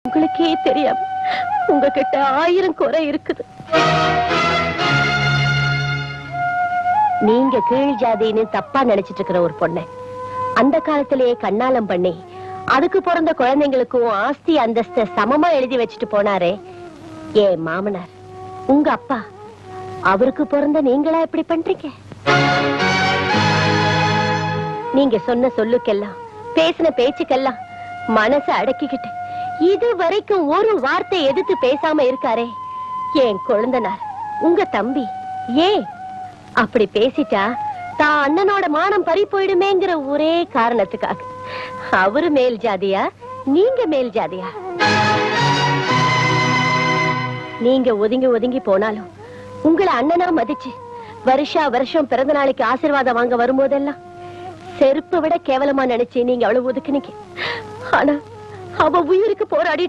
உங்களுக்கே தெரியாம உங்ககிட்ட 1000 குறை இருக்குது. நீங்க கீழ் ஜாதின்னு தப்பா நினைச்சிட்டு இருக்கிற ஒரு பொண்ணை அந்த காலத்திலேயே கண்ணாலம் பண்ணி அதுக்கு பிறந்த குழந்தைங்களுக்கும் ஆஸ்தி அந்தஸ்த சமமா எழுதி வச்சுட்டு போனாரே ஏன் மாமனார், உங்க அப்பா. அவருக்கு பிறந்த நீங்களா இப்படி பண்றீங்க? நீங்க சொன்ன சொல்லுக்கெல்லாம் பேசின பேச்சுக்கெல்லாம் மனசை அடக்கிக்கிட்டு இது வரைக்கும் ஒரு வார்த்தை எதிர்த்து பேசாம இருக்காரே என் குழந்தனார், உங்க தம்பி. ஏன் அப்படி பேசிட்டா தான் அண்ணனோட மானம் பறி போயிடுமேங்கிற ஒரே காரணத்துக்காக. அவரு மேல் ஜாதியா, நீங்க மேல் ஜாதியா? நீங்க ஒதுங்கி ஒதுங்கி போனாலும் உங்களை அண்ணனா மதிச்சு வருஷா வருஷம் பிறந்த நாளைக்கு ஆசீர்வாதம் வாங்க வரும்போதெல்லாம் செருப்பை விட கேவலமா நினைச்சு நீங்க அவ்வளவு ஒதுக்குனீங்க. ஆனா அவ உயிருக்கு போராடிட்டு